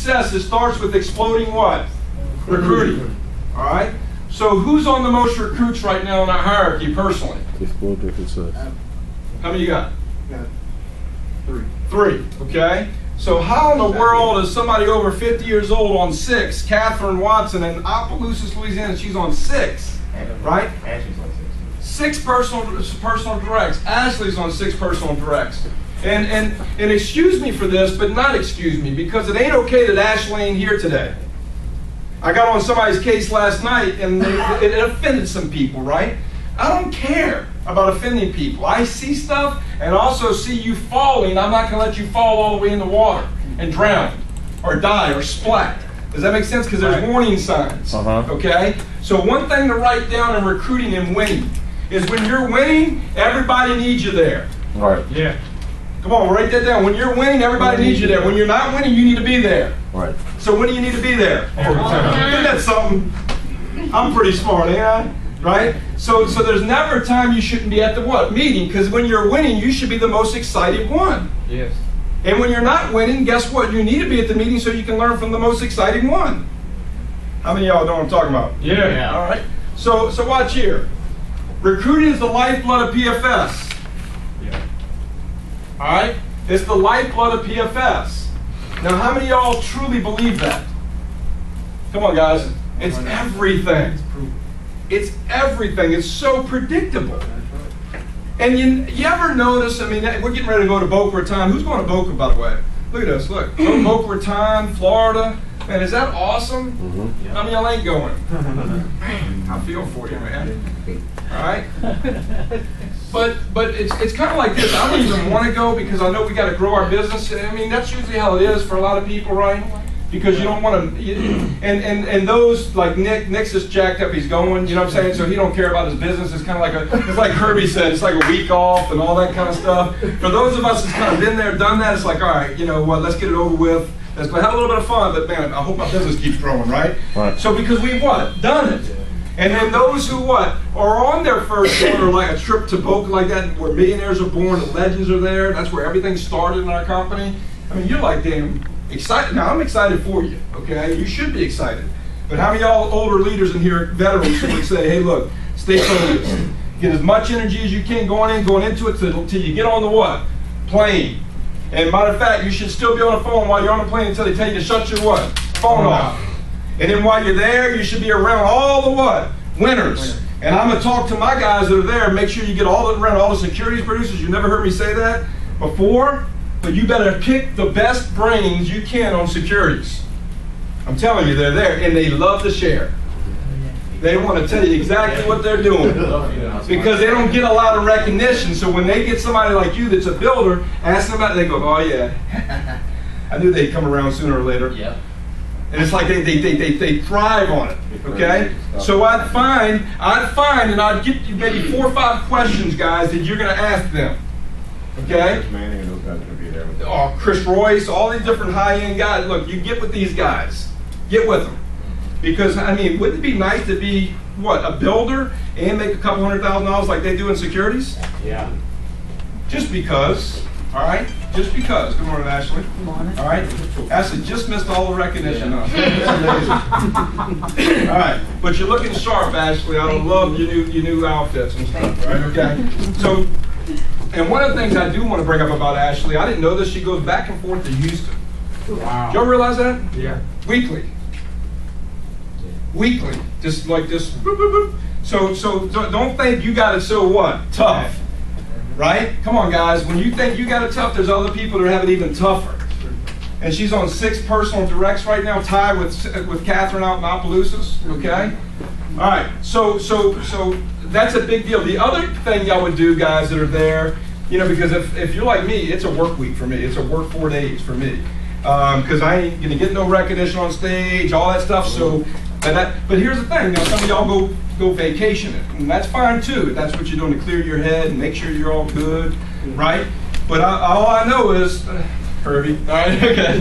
success, it starts with exploding what? Recruiting. All right? So who's on the most recruits right now in our hierarchy personally? Explode their success. How many you got? Got 3. 3, okay? So how in the world is somebody over 50 years old on 6? Catherine Watson in Opelousas, Louisiana, she's on 6, right? Ashley's on 6 personal directs. Ashley's on 6 personal directs. And excuse me for this, but not excuse me, because it ain't okay that Ashley ain't here today. I got on somebody's case last night, and it offended some people, right? I don't care about offending people. I see stuff and also see you falling. I'm not going to let you fall all the way in the water and drown or die or splat. Does that make sense? Because there's warning signs. Okay? So one thing to write down in recruiting and winning is when you're winning, everybody needs you there. Right. Yeah. Come on, write that down. When you're winning, everybody needs you there. When you're not winning, you need to be there. Right. So when do you need to be there? Isn't that something? I'm pretty smart, ain't I? Right? So there's never a time you shouldn't be at the what? Meeting. Because when you're winning, you should be the most excited one. Yes. And when you're not winning, guess what? You need to be at the meeting so you can learn from the most exciting one. How many of y'all know what I'm talking about? Yeah. All right. So watch here. Recruiting is the lifeblood of PFS. Yeah. All right? It's the lifeblood of PFS. Now, how many of y'all truly believe that? Come on, guys. It's everything. It's everything. It's so predictable. And you ever notice, I mean, we're getting ready to go to Boca Raton. Who's going to Boca, by the way? Look at this, look. Boca Raton, Florida. Man, is that awesome? Mm-hmm. How many of y'all ain't going? Man, I feel for you, man. All right? But it's kind of like this. I don't even want to go because I know we got to grow our business. I mean, that's usually how it is for a lot of people, right? Because you don't want to, and those, like Nick's just jacked up, he's going, you know what I'm saying? So he don't care about his business. It's kind of like it's like Kirby said, it's like a week off and all that kind of stuff. For those of us that's kind of been there, done that, it's like, all right, you know what, let's get it over with. Let's have a little bit of fun, but man, I hope my business keeps growing, right? Right. So because we've what? Done it. And then those who what? Are on their first one or like a trip to Boca like that, where millionaires are born, the legends are there, that's where everything started in our company. I mean, you're like, damn, excited. Now, I'm excited for you, okay? You should be excited. But how many of y'all older leaders in here, veterans, who would say, hey, look, stay focused. Get as much energy as you can going into it till you get on the what? Plane. And matter of fact, you should still be on the phone while you're on the plane until they tell you to shut your what? Phone off. And then while you're there, you should be around all the what? Winners. And I'm going to talk to my guys that are there, make sure you get around all the securities producers. You never heard me say that before, but you better pick the best brains you can on securities. I'm telling you, they're there, and they love to share. They want to tell you exactly what they're doing because they don't get a lot of recognition. So when they get somebody like you that's a builder, ask them about it, they go, oh yeah, I knew they'd come around sooner or later. Yeah. And it's like they thrive on it, okay? So I'd find, and I'd get you maybe 4 or 5 questions, guys, that you're going to ask them, okay? Chris Manning and those guys are going to be there. Oh, Chris Royce, all these different high-end guys. Look, you get with these guys. Get with them. Because, I mean, wouldn't it be nice to be, what, a builder and make a couple $100,000 like they do in securities? Yeah. Just because, all right? Just because. Good morning, Ashley. Good morning. All right? Ashley just missed all the recognition. Yeah. All right. But you're looking sharp, Ashley. I love your new outfits and stuff, right? Okay? So, and one of the things I do want to bring up about Ashley, I didn't know this, she goes back and forth to Houston. Wow. Do y'all realize that? Yeah. Weekly. Weekly. Just like this. Boop, boop, boop. So don't think you got it so what? Tough. Right? Come on, guys. When you think you got it tough, there's other people that have it even tougher. And she's on 6 personal directs right now, tied with Catherine out in Opelousas. Okay? All right. So that's a big deal. The other thing y'all would do, guys that are there, you know, because if you're like me, it's a work week for me. It's a work 4 days for me. Because I ain't gonna get no recognition on stage, all that stuff. So, but here's the thing. Now, some of y'all go vacation it, and that's fine too. If that's what you're doing to clear your head and make sure you're all good, right? But all I know is, Kirby. All right, okay.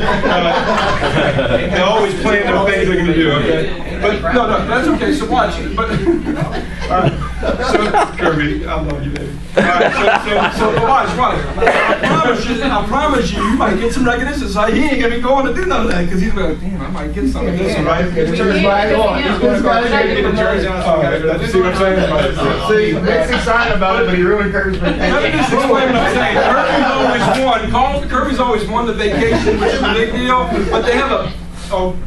They're always planning their things they're gonna do. Okay, but no, that's okay. So watch it. But all right. So, Kirby, I love you, baby. All right, so watch. I promise you might get some recognition. So he ain't gonna be going to do none of that because he's like, damn, I might get some of this, right? He's going to go get the jersey on. See what I'm saying? See, Nick's excited about it, but he ruined Kirby's vacation. Let me just explain what I'm saying. Kirby's always won the vacation, which is a big deal, but they have a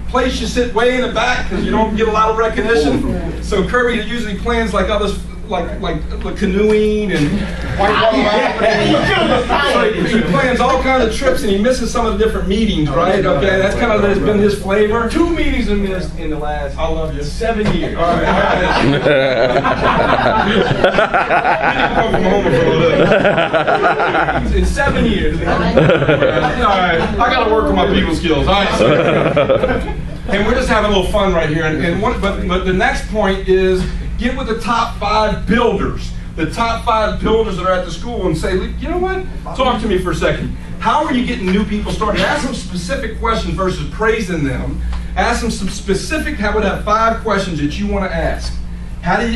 place you sit way in the back because you don't get a lot of recognition. So Kirby usually plans like others, like canoeing and whitewater rafting. So he plans all kinds of trips and he misses some of the different meetings, right? Okay, that's kind of been his flavor. 2 meetings in the last I love you. 7 years. All right. In 7 years. All right. I got to work on my people skills. All right. So, and we're just having a little fun right here. But the next point is get with the top 5 builders. The top 5 builders that are at the school and say, you know what? Talk to me for a second. How are you getting new people started? Ask them specific questions versus praising them. Ask them some specific, I would have 5 questions that you want to ask.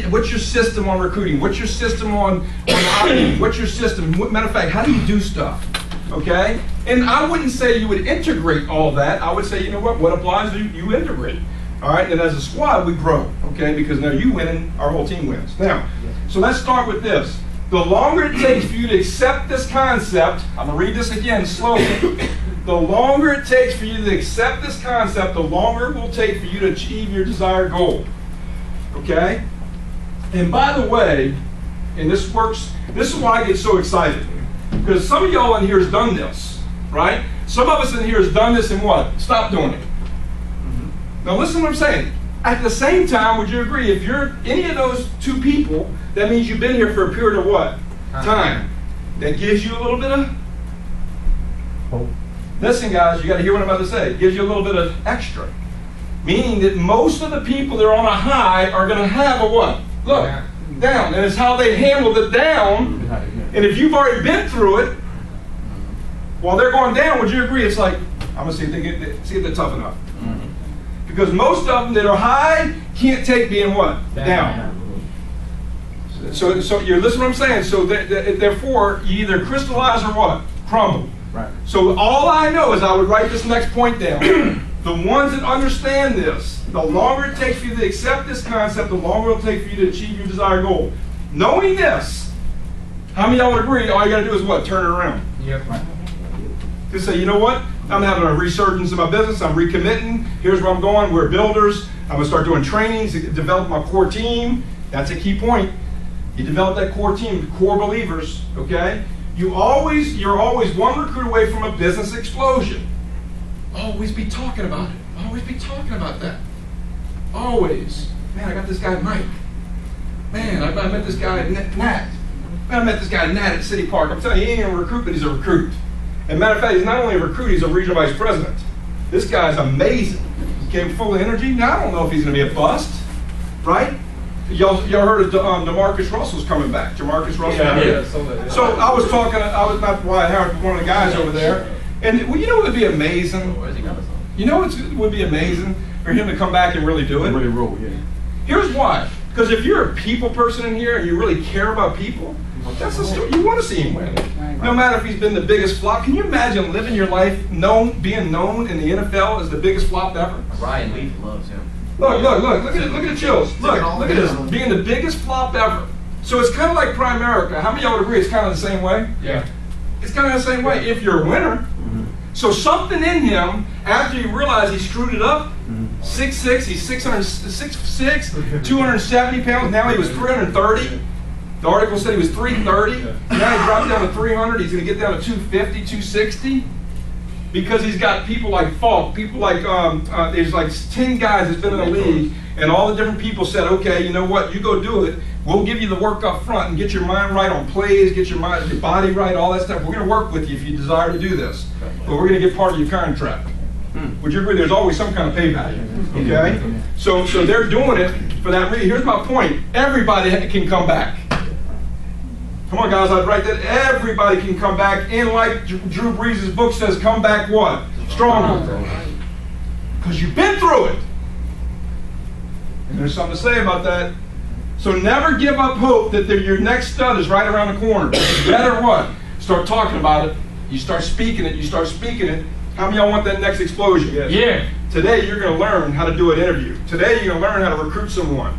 What's your system on recruiting? What's your system on marketing? What's your system? Matter of fact, how do you do stuff? Okay? And I wouldn't say you would integrate all that. I would say, you know what applies to you integrate. All right, and as a squad, we grow, okay? Because now you win and our whole team wins. Now, so let's start with this. The longer it takes for you to accept this concept, I'm gonna read this again slowly. The longer it takes for you to accept this concept, the longer it will take for you to achieve your desired goal, okay? And by the way, and this is why I get so excited. Because some of y'all in here has done this, right? Some of us in here has done this and what? Stop doing it. Now listen to what I'm saying. At the same time, would you agree, if you're any of those 2 people, that means you've been here for a period of what? Time. That gives you a little bit of hope. Listen guys, you got to hear what I'm about to say. It gives you a little bit of extra. Meaning that most of the people that are on a high are going to have a what? Look, down. And it's how they handle the down. And if you've already been through it, while they're going down, would you agree? It's like, I'm going to see if they're tough enough. Because most of them that are high can't take being what? Down. So you're listening to what I'm saying? So therefore, you either crystallize or what? Crumble. Right. So all I know is I would write this next point down. The ones that understand this, the longer it takes for you to accept this concept, the longer it'll take for you to achieve your desired goal. Knowing this, how many of y'all would agree all you got to do is what? Turn it around. Yep. Just say, you know what? I'm having a resurgence in my business. I'm recommitting. Here's where I'm going. We're builders. I'm going to start doing trainings to develop my core team. That's a key point. You develop that core team, core believers, okay? You're always one recruit away from a business explosion. Always be talking about it. Always be talking about that. Always. Man, I got this guy Mike. Man, I met this guy Nat. Man, I met this guy Nat at City Park. I'm telling you, he ain't a recruit, but he's a recruit. And matter of fact, he's not only a recruit, he's a regional vice president. This guy's amazing. He came full of energy. Now, I don't know if he's going to be a bust, right? Y'all heard of DeMarcus Russell's coming back. DeMarcus Russell. Yeah. So I was not Wyatt Howard, one of the guys over there. And well, you know what would be amazing? You know what would be amazing? For him to come back and really do it? Really roll, yeah. Here's why. Because if you're a people person in here and you really care about people, that's the story. You want to see him win. No matter if he's been the biggest flop. Can you imagine living your life being known in the NFL as the biggest flop ever? Ryan Leaf loves him. Look at the chills. Look at this. Being the biggest flop ever. So it's kind of like Primerica. How many of y'all would agree it's kind of the same way? Yeah. It's kind of the same way if you're a winner. So something in him, after you realize he screwed it up, 6'6", he's 6'6", 270 pounds, now he was 330. The article said he was 330. Now he dropped down to 300. He's going to get down to 250, 260. Because he's got people like Falk, people like, there's like 10 guys that's been in the league, and all the different people said, okay, you know what, you go do it. We'll give you the work up front and get your mind right on plays, get your body right, all that stuff. We're going to work with you if you desire to do this. But we're going to get part of your contract. Would you agree? There's always some kind of pay value. Okay? So they're doing it for that reason. Here's my point. Everybody can come back. Come on, guys, I'd write that. Everybody can come back. And like Drew Brees' book says, come back what? Stronger. Because you've been through it. And there's something to say about that. So never give up hope that your next stud is right around the corner. You better what? Start talking about it. You start speaking it. You start speaking it. How many of y'all want that next explosion? Yes. Yeah. Today you're going to learn how to do an interview. Today you're going to learn how to recruit someone.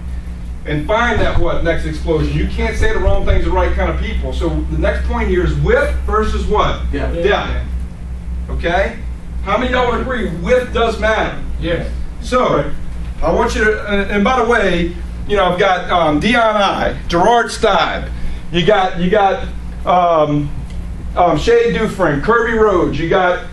And find that what? Next explosion. You can't say the wrong things to the right kind of people. So the next point here is with versus what? Yeah. Depth. Okay? How many of y'all would agree with does matter? Yes. So, I want you to, and by the way, you know, I've got Dion I, Gerard Stibe, you got Shay Dufresne, Kirby Rhodes, you got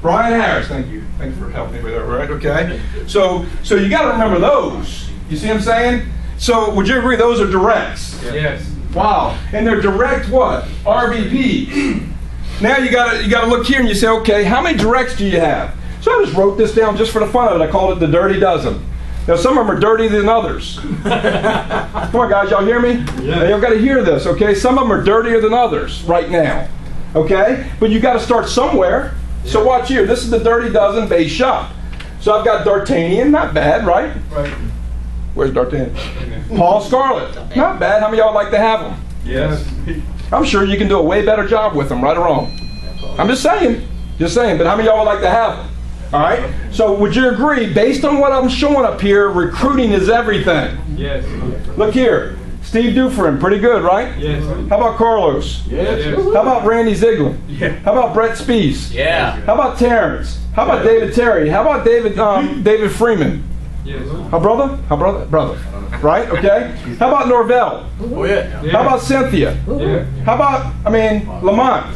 Brian Harris, thank you for helping me with that, right? Okay. So you got to remember those. You see what I'm saying? So would you agree those are directs? Yes. Wow. And they're direct what? RVP. Now you gotta look here and you say, okay, how many directs do you have? So I just wrote this down just for the fun of it. I called it the dirty dozen. Now some of them are dirtier than others. Come on guys, y'all hear me? Yeah. Y'all gotta hear this, okay? Some of them are dirtier than others right now. Okay? But you gotta start somewhere. Yeah. So watch here. This is the dirty dozen base shop. So I've got D'Artagnan, not bad, right? Right. Where's D'Artagnan? Paul Scarlett. Not bad. How many of y'all like to have them? Yes. I'm sure you can do a way better job with them, right or wrong. I'm just saying. Just saying. But how many of y'all would like to have them? All right? So would you agree, based on what I'm showing up here, recruiting is everything? Yes. Look here. Steve Dufresne, pretty good, right? Yes. How about Carlos? Yes. How about Randy Ziegler? Yeah. How about Brett Spees? Yeah. How about Terrence? How about David Terry? How about David Freeman? Yes. How brother? Brother. Right? Okay. How about Norvell? Oh yeah. How about Cynthia? Yeah. How about Lamont?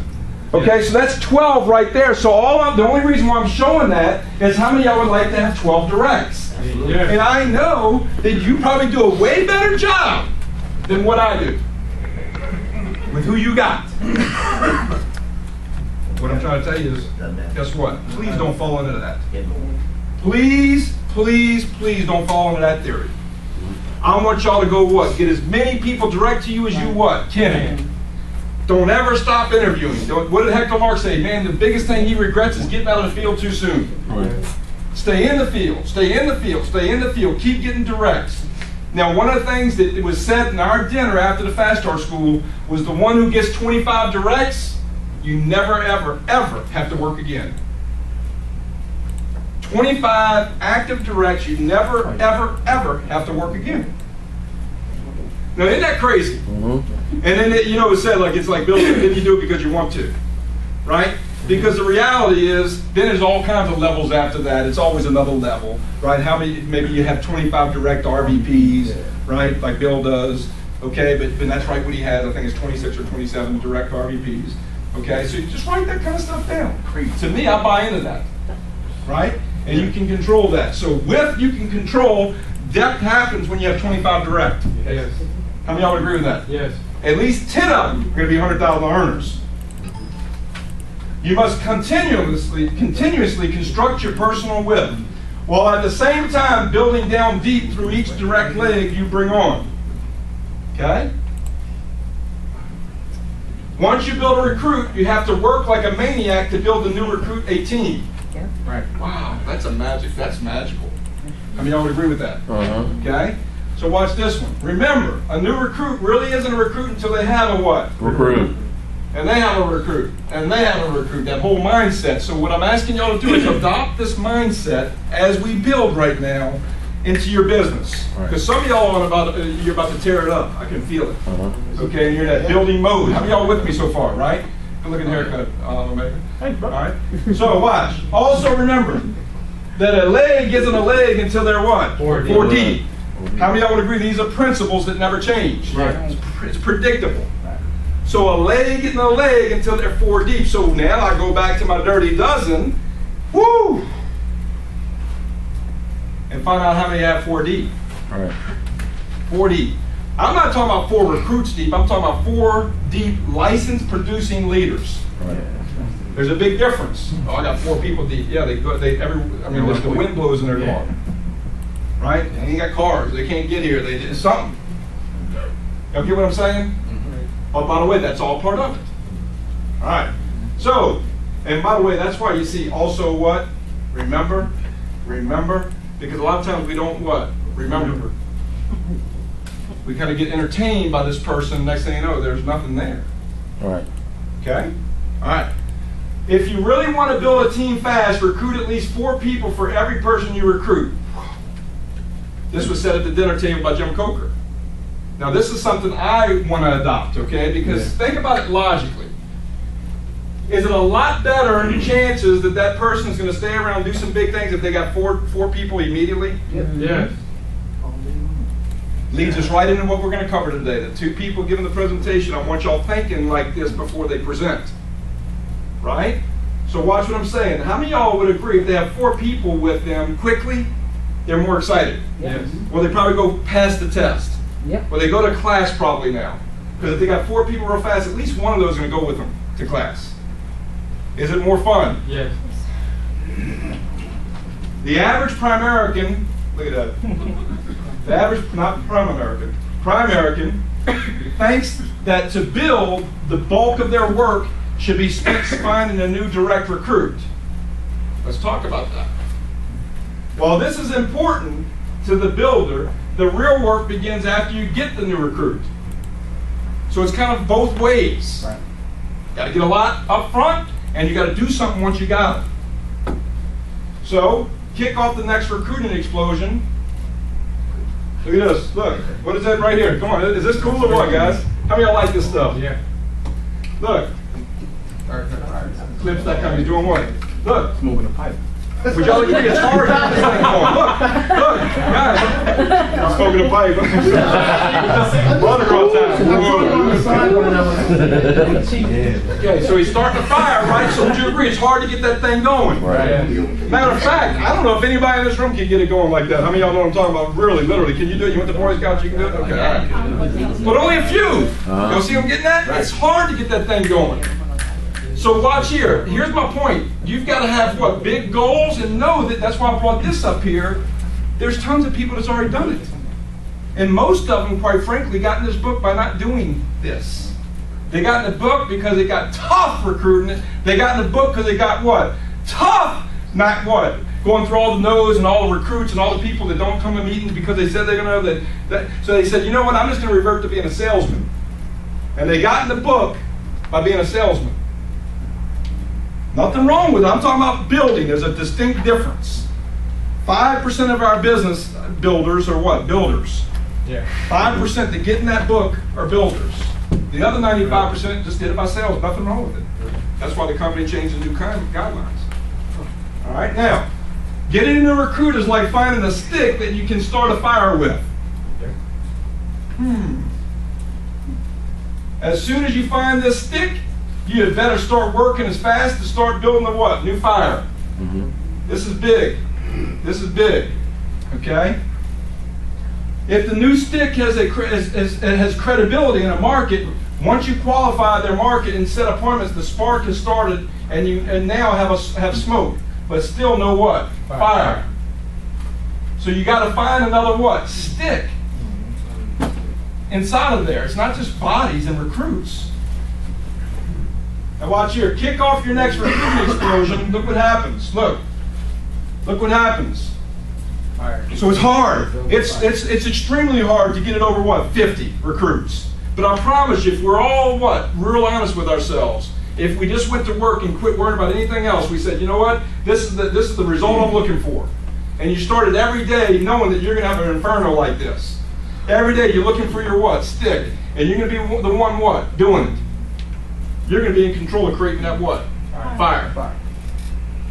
Okay, so that's 12 right there. So the only reason why I'm showing that is how many of y'all would like to have 12 directs. Yeah. And I know that you probably do a way better job than what I do with who you got. What I'm trying to tell you is, guess what? Please don't fall into that. Please, please, please don't fall into that theory. I want y'all to go what? Get as many people direct to you as you what? Can. Don't ever stop interviewing. What did Hector Mark say? Man, the biggest thing he regrets is getting out of the field too soon. Right. Stay in the field. Stay in the field. Stay in the field. Keep getting directs. Now, one of the things that was said in our dinner after the Fast Start School was the one who gets 25 directs, you never, ever, ever have to work again. 25 active directs, you never, ever, ever have to work again. Now, isn't that crazy? Mm-hmm. And then, it said like, it's like building, then you do it because you want to, right? Because the reality is, then there's all kinds of levels after that. It's always another level, right? How many, maybe you have 25 direct RVPs, right? Like Bill does, okay? But that's right what he has. I think it's 26 or 27 direct RVPs, okay? So you just write that kind of stuff down. To me, I buy into that, right? And you can control that. So with, you can control, depth happens when you have 25 direct. Yes. How many of y'all would agree with that? Yes. At least 10 of them are going to be 100,000 earners. You must continuously construct your personal width, while at the same time building down deep through each direct leg you bring on. Okay? Once you build a recruit, you have to work like a maniac to build a new recruit a team. Yeah. Right. Wow, that's magical. I mean, I would agree with that. Okay? So watch this one. Remember, a new recruit really isn't a recruit until they have a what? Recruit. And they have a recruit. And they have a recruit. That whole mindset. So what I'm asking y'all to do is adopt this mindset as we build right now into your business. Because some of y'all are you're about to tear it up. I can feel it. Okay, and you're in that building mode. How many y'all with me so far, right? Good looking haircut, maybe. Hey, bro. All right. So watch. Also remember that a leg isn't a leg until they're what? 4 deep. How many of y'all would agree these are principles that never change? Right. It's predictable. Right. So a leg isn't a leg until they're 4 deep. So now I go back to my dirty dozen, woo, and find out how many have 4 deep. All right. 4 deep. I'm not talking about 4 recruits deep. I'm talking about 4 deep licensed producing leaders. Right. There's a big difference. Oh, I got 4 people deep. Yeah, the wind blows in their car. Right? They ain't got cars. They can't get here. They did something. Y'all get what I'm saying? Oh, by the way, that's all part of it. All right. So, and by the way, that's why you see also what? Remember, Because a lot of times we don't what? Remember. We kind of get entertained by this person, next thing you know, there's nothing there. All right. Okay? All right. If you really want to build a team fast, recruit at least 4 people for every person you recruit. This was said at the dinner table by Jim Coker. Now this is something I want to adopt, okay? Because think about it logically. Is it a lot better chances that that person is going to stay around and do some big things if they got four people immediately? Yes. Leads us right into what we're going to cover today. The 2 people giving the presentation, I want y'all thinking like this before they present. Right? So watch what I'm saying. How many of y'all would agree if they have 4 people with them quickly, they're more excited? Yes. Well, they probably go past the test. Yep. Well, they go to class probably now. Because if they got 4 people real fast, at least one of those is going to go with them to class. Is it more fun? Yes. The average prime American, look at that. The average, not prime American thinks that to build, the bulk of their work should be spent finding a new direct recruit. Let's talk about that. While this is important to the builder, the real work begins after you get the new recruit. So it's kind of both ways. Right. Got to get a lot up front, and you got to do something once you got it. So kick off the next recruiting explosion. Look at this. Look. What is that right here? Come on. Is this cool or what, guys? How many of y'all like this stuff? Yeah. Look. Clips that come. You doing what? Look. It's moving the pipe. Would y'all agree it's hard to get this thing going? Look, guys. I'm smoking a pipe. Run across town. Okay, so he's starting a fire, right? So would you agree it's hard to get that thing going? Right. Matter of fact, I don't know if anybody in this room can get it going like that. How many of y'all know what I'm talking about? Really, literally. Can you do it? You went to Boy Scouts, you can do it? Okay, all right. But only a few. Y'all see what I'm getting at? It's hard to get that thing going. So watch here. Here's my point. You've got to have what? Big goals, and know that that's why I brought this up here. There's tons of people that's already done it. And most of them, quite frankly, got in this book by not doing this. They got in the book because they got tough recruiting. They got in the book because they got what? Tough, not what? Going through all the no's and all the recruits and all the people that don't come to meetings because they said they're going to. So they said, you know what? I'm just going to revert to being a salesman. And they got in the book by being a salesman. Nothing wrong with it. I'm talking about building. There's a distinct difference. 5% of our business builders are what? Builders. Yeah. 5% that get in that book are builders. The other 95% just did it by sales. Nothing wrong with it. That's why the company changed the new guidelines. All right, now, getting a recruit is like finding a stick that you can start a fire with. As soon as you find this stick, you had better start working as fast to start building the what? New fire. This is big. This is big. Okay? If the new stick has credibility in a market, once you qualify their market and set appointments, the spark has started, and you now have smoke, but still no what? Fire. So you got to find another what? Stick inside of there. It's not just bodies and recruits. Now watch here. Kick off your next recruiting explosion. Look what happens. Look. Look what happens. So it's hard. It's extremely hard to get it over what? 50 recruits. But I promise you, if we're all what? Real honest with ourselves. If we just went to work and quit worrying about anything else, we said, you know what? This is the result I'm looking for. And you started every day knowing that you're going to have an inferno like this. Every day you're looking for your what? Stick. And you're going to be the one what? Doing it. You're going to be in control of creating that what? Fire.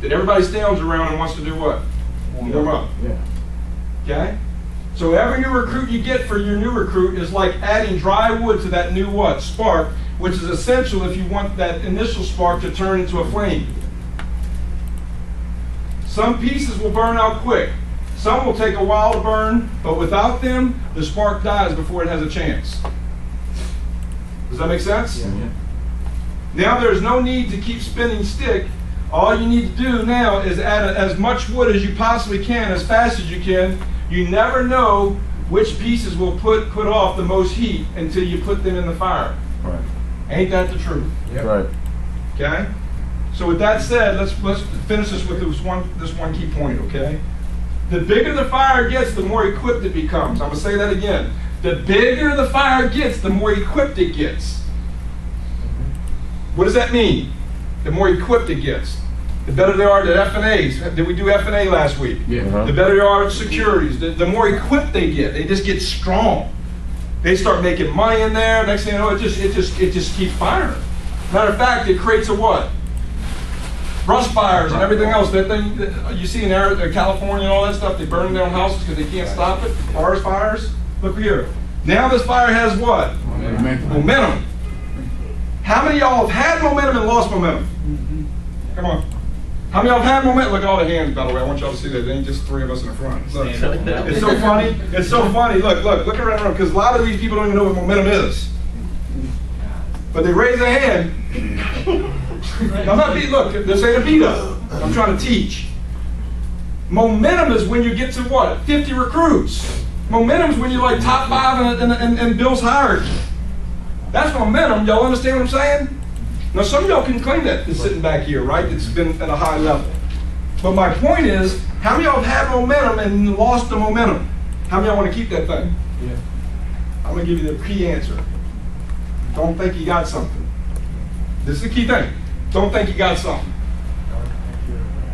That everybody stands around and wants to do what? Warm up. Yeah. Okay? So every new recruit you get for your new recruit is like adding dry wood to that new what? Spark, which is essential if you want that initial spark to turn into a flame. Some pieces will burn out quick. Some will take a while to burn, but without them, the spark dies before it has a chance. Does that make sense? Yeah. Now there's no need to keep spinning stick. All you need to do now is add as much wood as you possibly can, as fast as you can. You never know which pieces will put off the most heat until you put them in the fire. Right. Ain't that the truth? Yep. Right. Okay? So with that said, let's finish this with this one key point, okay? The bigger the fire gets, the more equipped it becomes. I'm going to say that again. The bigger the fire gets, the more equipped it gets. What does that mean? The more equipped it gets. The better they are at F&As. Did we do F&A last week? Yeah. The better they are at securities. The more equipped they get. They just get strong. They start making money in there. Next thing you know, it just keeps firing. Matter of fact, it creates a what? Brush fires and everything else. That thing that you see in California and all that stuff, they burn down houses because they can't stop it. Forest fires. Look here. Now this fire has what? Momentum. How many of y'all have had momentum and lost momentum? Come on. How many of y'all have had momentum? Look at all the hands, by the way. I want y'all to see that. There ain't just 3 of us in the front. Look. It's so funny. It's so funny. Look around the room, because a lot of these people don't even know what momentum is. But they raise their hand. I'm not beat. Look, this ain't a beat up. I'm trying to teach. Momentum is when you get to what? 50 recruits. Momentum is when you're like top 5 in Bill's hierarchy. That's momentum. Y'all understand what I'm saying? Now, some of y'all can claim that it's sitting back here, right? It's been at a high level. But my point is, how many of y'all have had momentum and lost the momentum? How many of y'all want to keep that thing? Yeah. I'm going to give you the key answer. Don't think you got something. This is the key thing. Don't think you got something.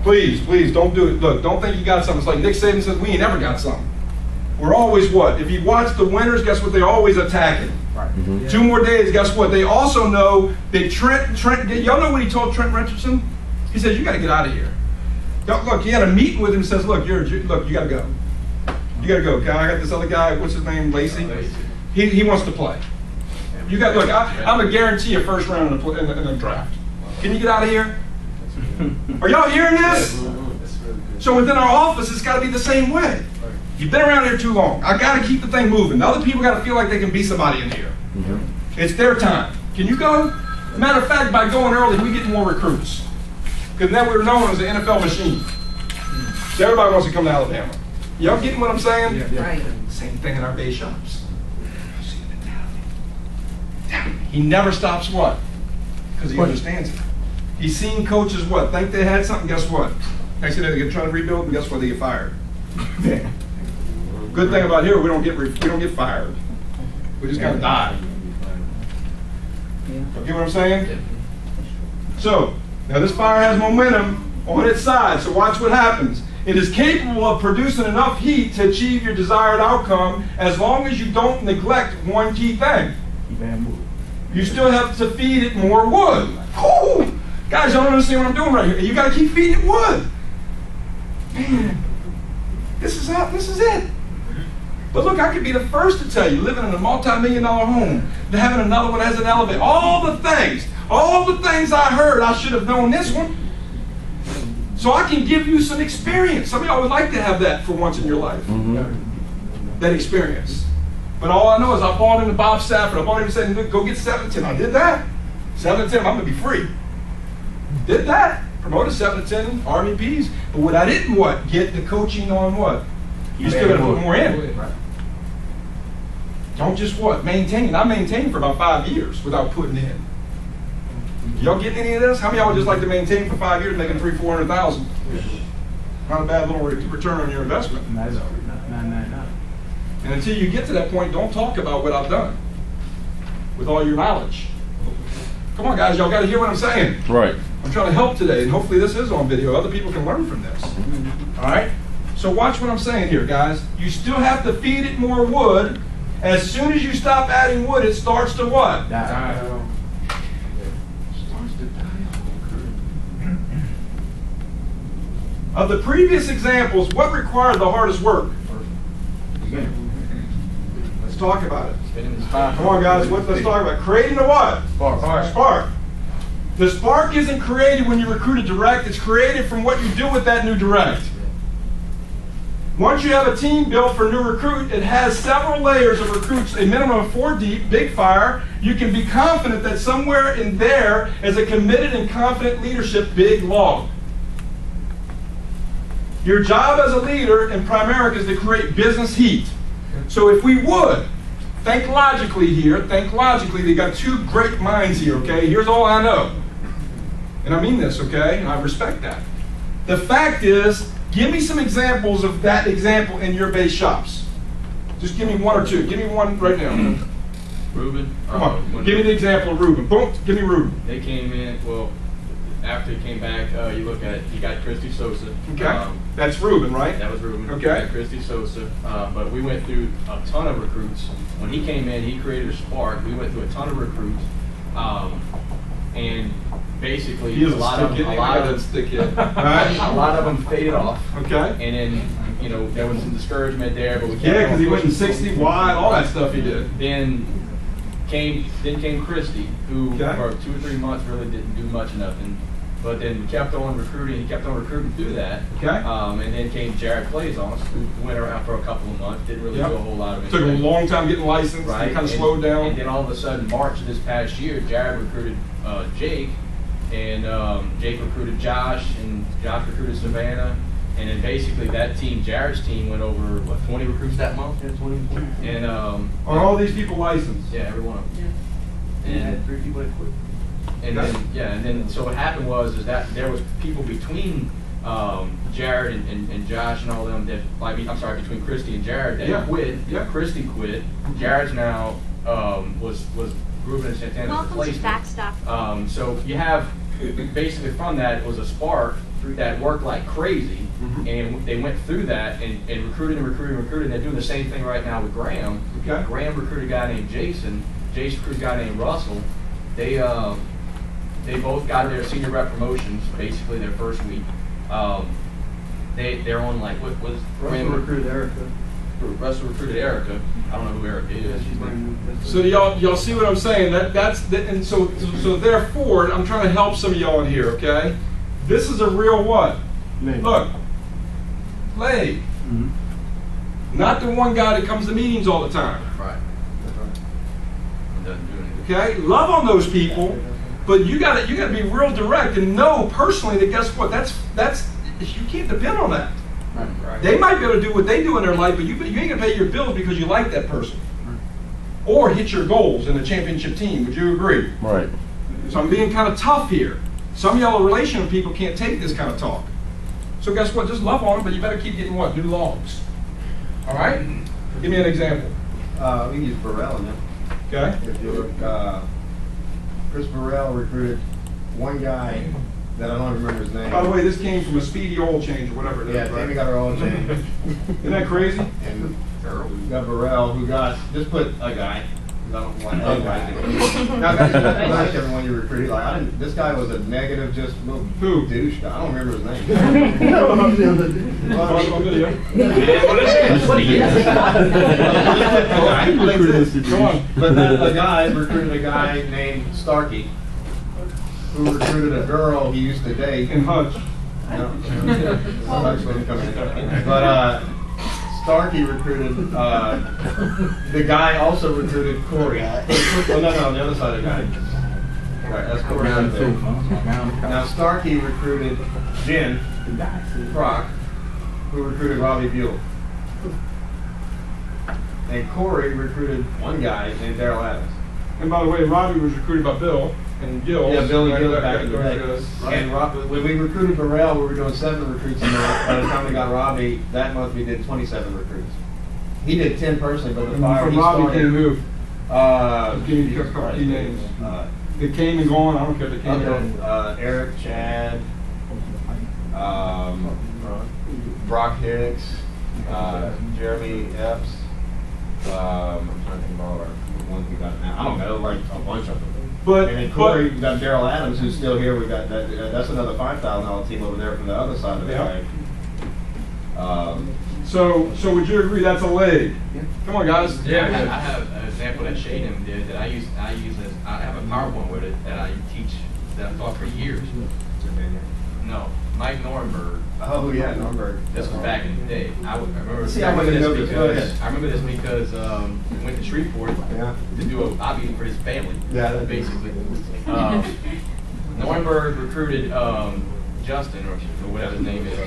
Please, don't do it. Look, don't think you got something. It's like Nick Saban says, we ain't never got something. We're always what? If you watch the winners, guess what? They're always attacking. Right. Mm-hmm. 2 more days, guess what? They also know that Trent, y'all know what he told Trent Richardson? He says, you got to get out of here. Look, he had a meeting with him and says, look, you got to go. You got to go. I got this other guy, what's his name, Lacey? He wants to play. You got, look, I'm a guarantee a first round in the draft. Can you get out of here? Are y'all hearing this? So within our office, it's got to be the same way. You've been around here too long. I got to keep the thing moving. The other people got to feel like they can be somebody in here. Mm-hmm. It's their time. Can you go? Matter of fact, by going early, we get more recruits. Because now we're known as the NFL machine. So everybody wants to come to Alabama. Y'all getting what I'm saying? Yeah. Right. Same thing in our base shops. See the mentality. He never stops what? Because he understands it. He's seen coaches what? Think they had something, guess what? Next thing they get trying to rebuild, and guess what? They get fired. Good thing about here, we don't get fired. We just kind of die. You get what I'm saying? So, now this fire has momentum on its side, so watch what happens. It is capable of producing enough heat to achieve your desired outcome as long as you don't neglect one key thing. You still have to feed it more wood. Ooh, guys, y'all don't understand what I'm doing right here. You got to keep feeding it wood. Man, this is it. But look, I could be the first to tell you, living in a multi-million-dollar home, having another one as an elevator, all the things I heard, I should have known this one. So I can give you some experience. Some of y'all would like to have that for once in your life. Mm-hmm. That experience. But all I know is I bought into Bob Stafford. I bought him and said, go get 7-10. I did that. 7-10, I'm going to be free. Did that. Promoted 7-10 RVPs. But what I didn't what? Get the coaching on what? You still got to put more in. Right. Don't just what? Maintain. I maintained for about 5 years without putting in. Y'all getting any of this? How many of y'all would just like to maintain for 5 years, making $300,000-$400,000? Not a bad little return on your investment. And until you get to that point, don't talk about what I've done with all your knowledge. Come on, guys, y'all got to hear what I'm saying. Right. I'm trying to help today, and hopefully this is on video. Other people can learn from this. All right? So watch what I'm saying here, guys. You still have to feed it more wood. As soon as you stop adding wood, it starts to what? Die. Of the previous examples, what required the hardest work? Let's talk about it. Come on, guys. Let's talk about it. Creating a what? Spark. The spark isn't created when you recruit a direct. It's created from what you do with that new direct. Once you have a team built for a new recruit, it has several layers of recruits, a minimum of 4 deep, big fire. You can be confident that somewhere in there is a committed and confident leadership, big log. Your job as a leader in Primerica is to create business heat. So if we would, think logically here, they got 2 great minds here, okay? Here's all I know. And I mean this, okay? And I respect that. The fact is, Give me some examples of that example in your base shops. Just give me one or two. Give me one right now. Ruben. Come on. Give me the example of Ruben. Boom. Give me Ruben. They came in, well, after he came back, you look at, he got Christy Sosa. Okay. That's Ruben, right? That was Ruben. Okay. He got Christy Sosa. But we went through a ton of recruits. When he came in, he created a spark. We went through a ton of recruits. And basically, a lot of them faded off. Okay. And then, you know, there was some discouragement there, but we kept because he went in 60 wide, all that stuff he did. Then came Christy, who okay. for 2 or 3 months really didn't do much of nothing. But then we kept on recruiting. He kept on recruiting through that. Okay. And then came Jared Claisance, who went around for a couple of months, didn't really do a whole lot of anything. Took him a long time getting licensed. Right. And kind of slowed down. And then all of a sudden, March of this past year, Jared recruited Jake, and Jake recruited Josh, and Josh recruited Savannah. And then basically that team, Jared's team, went over, what, 20 recruits that month? Yeah, 20. And are all these people licensed? Yeah, every one of them. Yeah. And had 3 people that quit. And then, and then so what happened was that there was people between Jared and Josh and all of them that, I'm sorry, between Christy and Jared that quit. Yeah. Christy quit. Jared's now was Ruben and Santana's replacement. So you have basically from that it was a spark that worked like crazy, and they went through that and recruited and recruited. And they're doing the same thing right now with Graham. Okay. Graham recruited a guy named Jason. Jason recruited a guy named Russell. They both got their senior rep promotions basically their first week. They're on like what was Russell recruited Erica. Russell recruited Erica. I don't know who Erica is. So y'all see what I'm saying? And so therefore I'm trying to help some of y'all in here, okay? This is a real what? Look, leg. Not the one guy that comes to meetings all the time. Right. Doesn't do anything. Okay? Love on those people, but you gotta be real direct and know personally that guess what? That's you can't depend on that. Right. They might be able to do what they do in their life, but you ain't gonna pay your bills because you like that person. Or hit your goals in a championship team. Would you agree? Right. So I'm being kind of tough here. Some of y'all relational people can't take this kind of talk. So guess what? Just love on them, but you better keep getting what? New logs. All right? Give me an example. We can use Burrell in there. Okay? If you look, Chris Burrell recruited one guy that I don't remember his name. By the way, this came from a Speedy Oil Change or whatever it is. Yeah, right? Tammy got her own change. Isn't that crazy? And we got Burrell, who got, just put a guy. I don't want a guy. Now, guys, like everyone you recruited, like, this guy was a negative, just little douche guy. I don't remember his name. Come on. But the guy recruited a guy named Starkey, who recruited a girl he used to date. And Hutch. No. Hutch wouldn't come in. But Starkey recruited, the guy also recruited Corey. Oh, no, the other side of the guy. Right, that's Corey right there. Now Starkey recruited Jen Croc, who recruited Robbie Buell. And Corey recruited one guy named Daryl Adams. And by the way, Robbie was recruited by Bill and Gil. Yeah, Bill and Gil back in the day. And when we recruited Burrell, we were doing 7 recruits a month. By the time we got Robbie, that month we did 27 recruits. He did 10 personally, but the fire from Robbie came who? Give me a couple key names. They came and gone. I don't care. They came and gone. Eric, Chad, Brock Hicks, Jeremy Epps. I'm trying to think of all our ones we got now. I don't know, like a bunch of them. And then Corey, we got Daryl Adams, who's still here. We got that. That's another $5,000 team over there from the other side of the leg. So would you agree that's a leg? Yeah. Come on, guys. Yeah, I have an example that Shaden did that I use as I have a PowerPoint with it that I teach that I've taught for years. No, Mike Nornberg. Oh yeah, Nornberg. This was back in the day. I remember this because we went to Shreveport to do a lobby for his family. Yeah, basically. Nornberg recruited Justin or whatever his name is.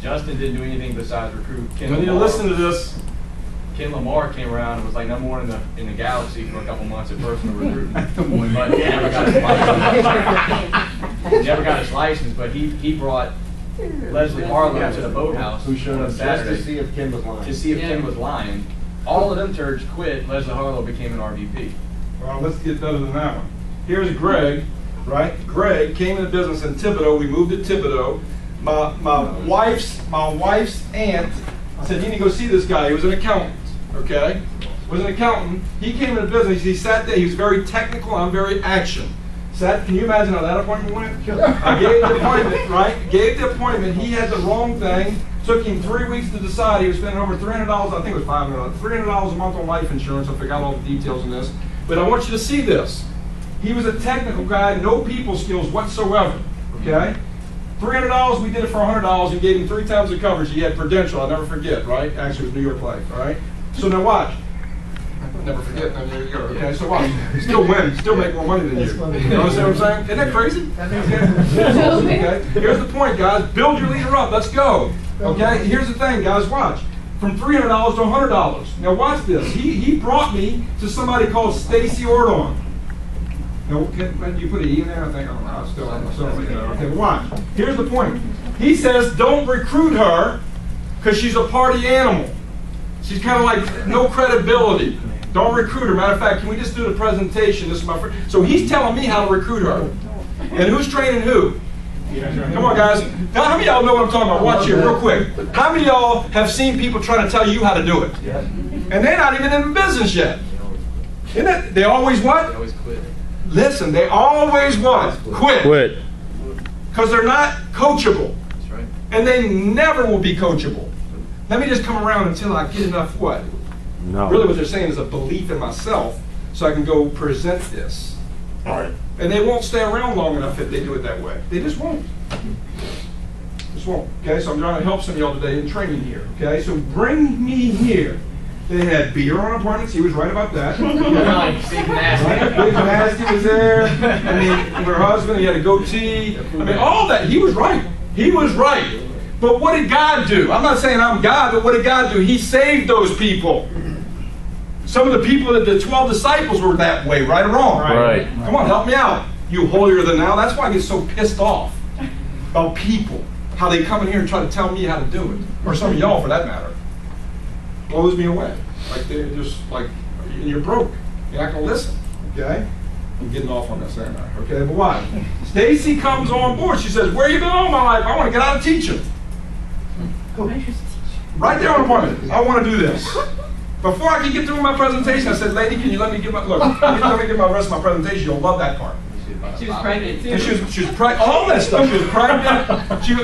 Justin didn't do anything besides recruit Ken Lamar. I need to listen to this. Ken Lamar came around and was like #1 in the galaxy for a couple months at personal recruiting, but never got his license. Never got his license, but he brought Leslie Harlow to the boathouse. Who showed on up just Saturday to see if Kim was lying. to see if Kim was lying. All of them turds quit. Leslie Harlow became an RVP. Well, let's get better than that one. Here's Greg, right? Greg came into business in Thibodeau. We moved to Thibodeau. My wife's aunt said, you need to go see this guy. He was an accountant, okay? Was an accountant. He came into business. He sat there. He was very technical. I'm very action. Can you imagine how that appointment went? I gave the appointment, right? Gave the appointment. He had the wrong thing. Took him 3 weeks to decide. He was spending over $300. I think it was $500. $300 a month on life insurance. I forgot all the details in this. But I want you to see this. He was a technical guy, no people skills whatsoever. Okay? $300. We did it for $100. And gave him 3 times the coverage. He had Prudential. I'll never forget. Right? Actually, it was New York Life. All right. So now watch. Never forget. There you go. Okay, so watch. Still win. Still make more money than you. You understand what I'm saying? Isn't that crazy? Okay. Here's the point, guys. Build your leader up. Let's go. Okay. Here's the thing, guys. Watch. From $300 to $100. Now watch this. He brought me to somebody called Stacy Ordon. Now, can you put an E in there? I think I don't know. Okay, but watch. Here's the point. He says, don't recruit her because she's a party animal. She's kind of like no credibility. Don't recruit her. Matter of fact, can we just do the presentation? This is my friend. So he's telling me how to recruit her. And who's training who? Come on, guys. Now, how many of y'all know what I'm talking about? Watch here, real quick. How many of y'all have seen people trying to tell you how to do it? And they're not even in business yet. Isn't it? They always what? They always quit. Listen, they always what? Quit. Because they're not coachable. That's right. And they never will be coachable. Let me just come around until I get enough what? No. Really what they're saying is a belief in myself so I can go present this. All right. And they won't stay around long enough if they do it that way. They just won't. Just won't. Okay, so I'm trying to help some of y'all today in training here. Okay, so bring me here. They had beer on appointments. He was right about that. Big nasty. Big Nasty was there. I mean, her husband, he had a goatee. I mean, all that. He was right. He was right. But what did God do? I'm not saying I'm God, but what did God do? He saved those people. Some of the people that the 12 disciples were that way, right or wrong? Right. Come on, help me out. You holier than thou. That's why I get so pissed off about people. How they come in here and try to tell me how to do it. Or some of y'all, for that matter. Blows me away. Like they're just like, you're broke. You're not going to listen. Okay? I'm getting off on this, aren't I? Okay, but why? Stacy comes on board. She says, where you been all my life? I want to get out of teaching. Right there on appointment. I want to do this. Before I could get through my presentation, I said, lady, can you let me give my, look, can you let me give my rest of my presentation? You'll love that part. She was pregnant too. And she was pregnant, all that stuff. She was pregnant.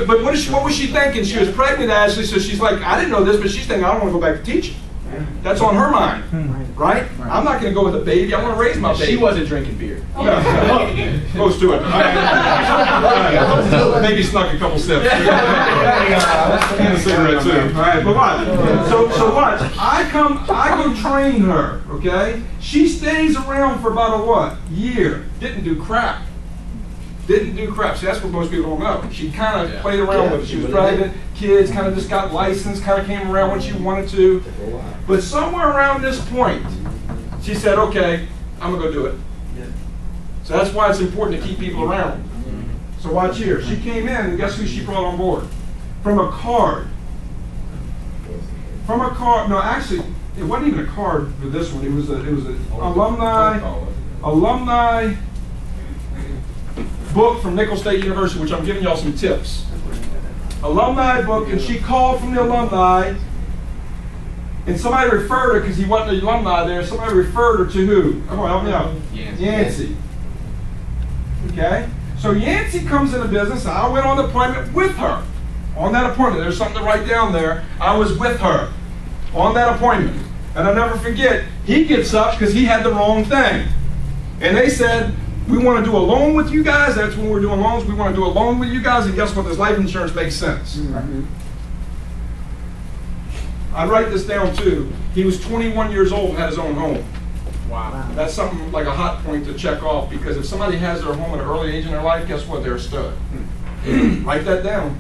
But what was she thinking? She was pregnant, Ashley, so she's like, I didn't know this, but she's thinking, I don't want to go back to teaching. That's on her mind, right? I'm not going to go with a baby. I want to raise my baby. She wasn't drinking beer. Close to it. Maybe snuck a couple sips. And a cigarette too. All right, but watch. So watch. I go train her. Okay. She stays around for about a what? Year. Didn't do crap. Didn't do crap. See, that's what most people don't know. She kind of played around with it. She was pregnant, kids, kind of just got licensed, kind of came around when she wanted to. But somewhere around this point, she said, okay, I'm going to go do it. So that's why it's important to keep people around. So watch here. She came in, and guess who she brought on board? From a card. From a card. No, actually, it wasn't even a card for this one. It was an alumni book from Nicholls State University, which I'm giving y'all some tips. Alumni book, and she called from the alumni, and somebody referred her, because he wasn't an alumni there, somebody referred her to who? Come on, help me out. Yancey. Okay? So Yancey comes into business, and I went on the appointment with her. On that appointment, there's something to write down there. I was with her on that appointment. And I'll never forget, he gets up because he had the wrong thing. And they said, we want to do a loan with you guys. That's when we're doing loans. We want to do a loan with you guys. And guess what? This life insurance makes sense. I write this down too. He was 21 years old and had his own home. Wow. That's something like a hot point to check off, because if somebody has their home at an early age in their life, guess what? They're a stud. Write that down.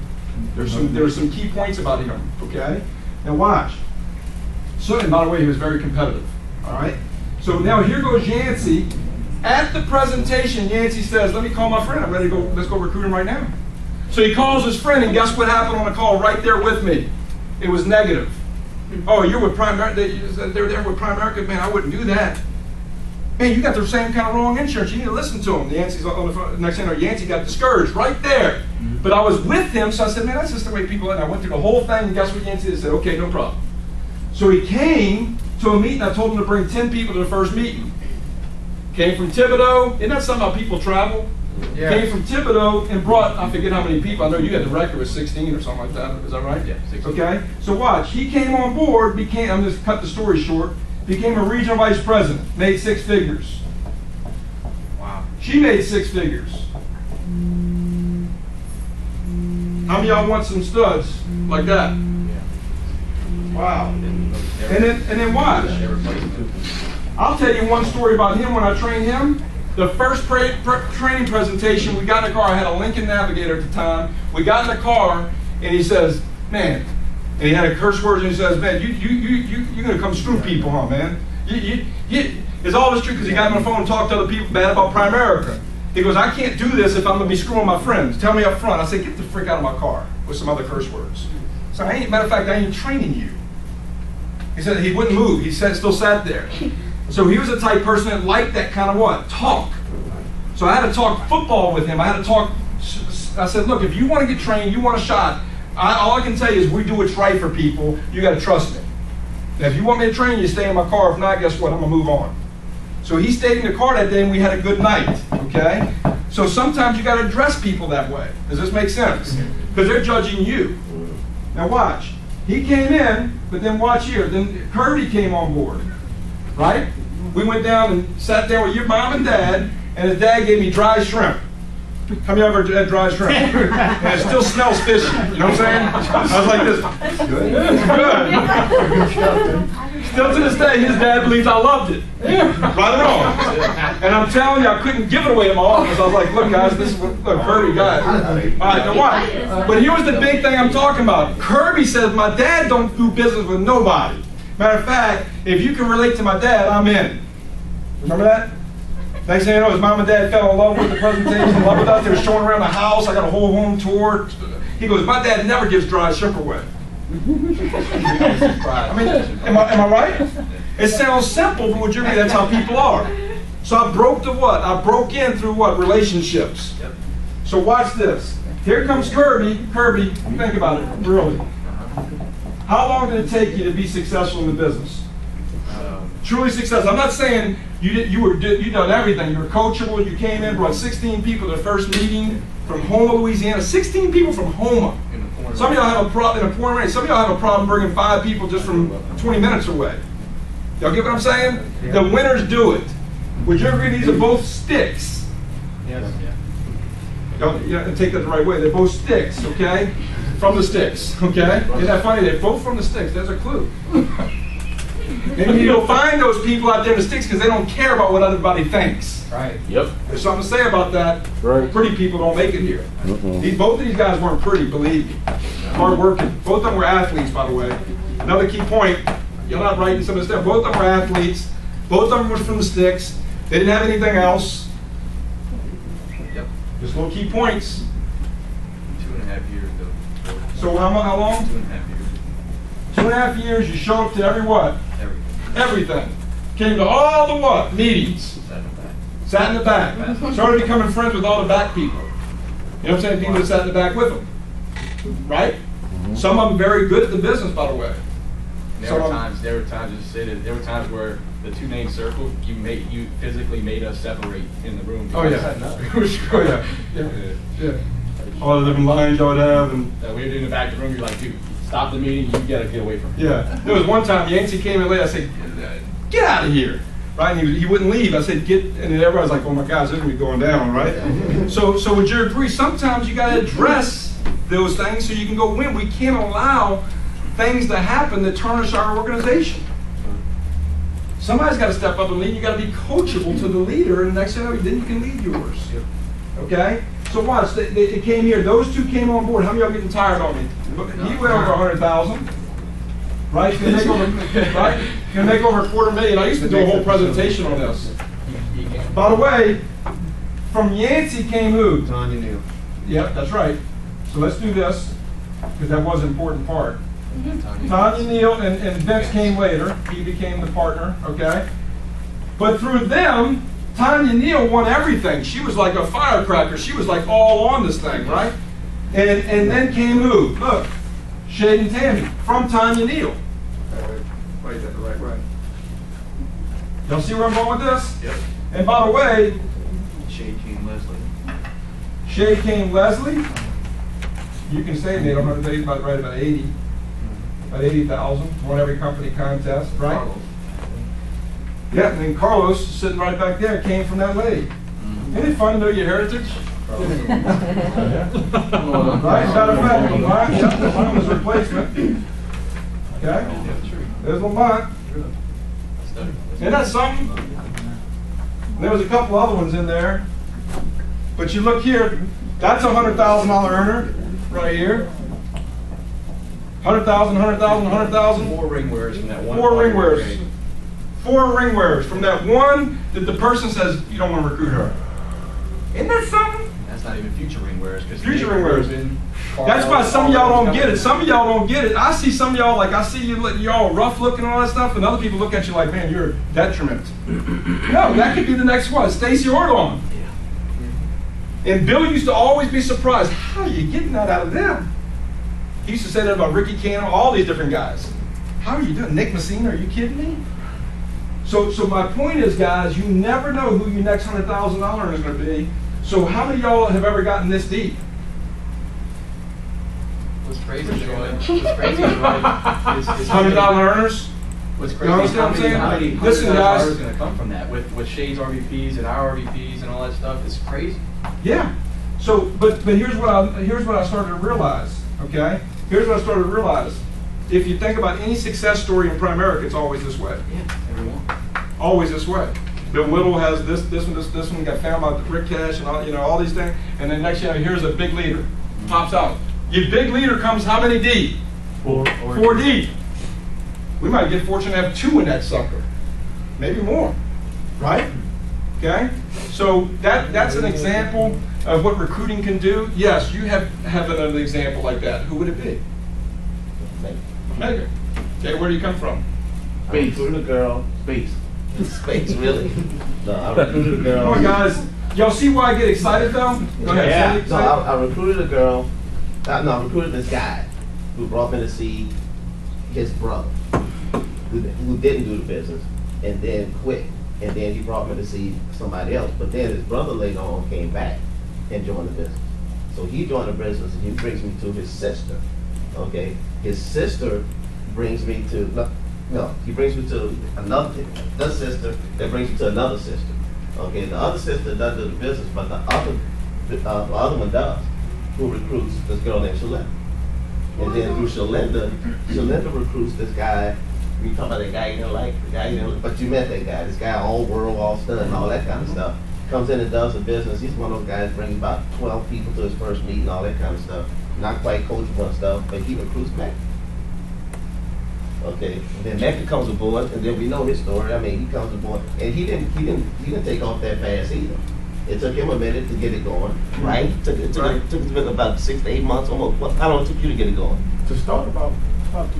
There's some key points about him. Okay? Now watch. So, and by the way, he was very competitive. All right? So now here goes Yancey. At the presentation, Yancey says, let me call my friend. I'm ready to go. Let's go recruit him right now. So he calls his friend, and guess what happened on the call right there with me? It was negative. Oh, you're with Primerica? They're there with Primerica? Man, I wouldn't do that. Man, you got the same kind of wrong insurance. You need to listen to him. Yancey's on the phone. Next thing you know, Yancey got discouraged right there. But I was with him, so I said, man, that's just the way people are. And I went through the whole thing, and guess what Yancey did? Said, okay, no problem. So he came to a meeting. I told him to bring 10 people to the first meeting. Came from Thibodeau. Isn't that something how people travel? Yeah. Came from Thibodeau and brought, I forget how many people. I know you had the record with 16 or something like that. Is that right? Yeah, 16. Okay. So watch. He came on board, became, I'm just cut the story short, became a regional vice president, made 6 figures. Wow. She made 6 figures. How many of y'all want some studs like that? Yeah. Wow. And then watch. I'll tell you one story about him when I trained him. The first training presentation, we got in the car. I had a Lincoln Navigator at the time. We got in the car, and he says, man, and he had a curse words, and he says, man, you're going to come screw people, huh, man? It's all this true because he got on the phone and talked to other people bad about Primerica. He goes, I can't do this if I'm going to be screwing my friends. Tell me up front. I said, get the frick out of my car with some other curse words. So matter of fact, I ain't training you. He said he wouldn't move. He still sat there. So he was the type person that liked that kind of what? Talk. So I had to talk football with him. I had to talk. I said, look, if you want to get trained, you want a shot, all I can tell you is we do what's right for people. You got to trust me. Now, if you want me to train you, stay in my car. If not, guess what? I'm going to move on. So he stayed in the car that day, and we had a good night, okay? So sometimes you got to address people that way. Does this make sense? Because they're judging you. Now watch. He came in, but then watch here. Then Kirby came on board, right? We went down and sat there with your mom and dad, and his dad gave me dry shrimp. How many of you ever had dry shrimp? And it still smells fishy. You know what I'm saying? I was like this. Good. Good. Still to this day, his dad believes I loved it. Right or wrong. And I'm telling you, I couldn't give it away in my office. I was like, look, guys, this is what Kirby got. All right, now watch. But here was the big thing I'm talking about. Kirby says, my dad don't do business with nobody. Matter of fact, if you can relate to my dad, I'm in. Remember that? Next thing you know, his mom and dad fell in love with the presentation, in love with us. They were showing around the house. I got a whole home tour. He goes, my dad never gives dry shrimp away. I mean, am I right? It sounds simple, but would you agree that's how people are? So I broke the what? I broke in through what? Relationships. So watch this. Here comes Kirby. Kirby, think about it, really. How long did it take you to be successful in the business? Truly successful. I'm not saying you done everything. You were coachable. You came in, brought 16 people to the first meeting from Houma, Louisiana. 16 people from Houma. Some of y'all have a problem in a pouring rain. Some of y'all have a problem bringing 5 people just from 20 minutes away. Y'all get what I'm saying? Yeah. The winners do it. Would you agree these are both sticks? Yes. Y'all take that the right way. They're both sticks, okay? From the sticks, okay? Isn't that funny? They're both from the sticks. There's a clue. And you'll find those people out there in the sticks because they don't care about what everybody thinks. Right. Yep. There's something to say about that. Right. Pretty people don't make it here. Both of these guys weren't pretty, believe me. Hard working. Both of them were athletes, by the way. Another key point. You're not writing some of this stuff. Both of them were athletes. Both of them were from the sticks. They didn't have anything else. Yep. Just little key points. 2.5 years though. So how long? 2.5 years. 2.5 years. You show up to every what? Everything. Came to all the what? Meetings. Sat in the back. Started becoming friends with all the back people. You know what I'm saying? People that sat in the back with them. Right? Some of them very good at the business, by the way. There were times where the 2 name circle, you physically made us separate in the room. Oh yeah. Yeah. All the different lines y'all would have, and we were in the back of the room. You're like, dude, stop the meeting. You gotta get away from me. Yeah. There was one time Yancey came in late. I said, get out of here. Right? And he wouldn't leave. I said, get, and then everybody's like, oh my gosh, this is gonna be going down, right? So would you agree? Sometimes you gotta address those things so you can go win. We can't allow things to happen that tarnish our organization. Somebody's got to step up and lead. You got to be coachable to the leader, and next thing you know, then you can lead yours. Okay? So watch. They came here. Those 2 came on board. How many of y'all getting tired on me? He went over 100,000. Right? He's gonna make over, right? He's gonna make over $250,000. I used to do a whole presentation on this. By the way, from Yancey came who? Tanya Neal. Yep, that's right. So let's do this, because that was an important part. Tanya Neal and Vince came later. He became the partner, okay? But through them, Tanya Neal won everything. She was like a firecracker. She was like all on this thing, right? And then came who? Look, Shade and Tammy from Tanya Neal. Wait, that the right way. Y'all see where I'm going with this? Yep. And by the way, Shade came Leslie. Shade came Leslie. You can say they don't know they about right about 80. About 80,000. Won every company contest, right? Carlos. Yeah, and then Carlos, sitting right back there, came from that lady. Isn't it fun to know your heritage? Right, matter of fact, Lamont was replacement. Okay? There's Lamont. Isn't that something? And there was a couple other ones in there. But you look here, that's a $100,000 earner right here. 100,000, 100,000, 100,000. 4 ring wearers from that one. 4 ring wearers. 4 ring wearers from that one that the person says you don't want to recruit her. Isn't that something? That's not even future ring wearers. Future ring wearers. That's why some of y'all don't get it. Some of y'all don't get it. I see some of y'all, like I see y'all rough looking and all that stuff, and other people look at you like, man, you're a detriment. No, that could be the next one. Stacey Ordon. And Bill used to always be surprised, how are you getting that out of them? He used to say that about Ricky Cano, all these different guys. How are you doing? Nick Messina, are you kidding me? So my point is, guys, you never know who your next $100,000 earner is going to be. So how many of y'all have ever gotten this deep? What's crazy is $100 earners? What's You crazy understand is what I'm how many saying? Listen, guys. is going to come from that with Shade's RVPs and our RVPs and all that stuff. It's crazy. Yeah. So, but here's what I started to realize. Okay. Here's what I started to realize. If you think about any success story in Primerica, it's always this way. Yeah, everyone. Always this way. Bill Whittle has this one got found by Rick Cash and all these things, and then next year here's a big leader pops out. Your big leader comes how many deep? 4 deep. We might get fortunate to have 2 in that sucker, maybe more, right? Okay. So that's an example of what recruiting can do. Yes, you have another example like that. Who would it be? Megan. Okay, where do you come from? Space. Recruited a girl. Space. Space, really? No, I recruited a girl. Come on, guys. Y'all see why I get excited though? Go ahead. Yeah. Say No, I recruited a girl. I recruited this guy who brought me to see his brother, who didn't do the business, and then quit. And then he brought me to see somebody else. But then his brother later on came back and joined the business. So he joined the business and he brings me to his sister. Okay, his sister brings me to he brings me to the sister that brings me to another sister. Okay, the other sister doesn't do the business, but the other one does, who recruits this girl named Shalinda. And then through Shalinda recruits this guy. You talk about that guy you didn't like, but you met that guy. This guy all world, all stud, and all that kind of stuff. Comes in and does the business. He's one of those guys brings about 12 people to his first meeting, all that kind of stuff. Not quite coachable and stuff, but he recruits Mecca. Okay, and then Mecca comes aboard, and then we know his story. I mean, he comes aboard, and he didn't take off that fast either. It took him a minute to get it going, right? It took about 6 to 8 months, almost. How long it took you to get it going? To start about 2 months.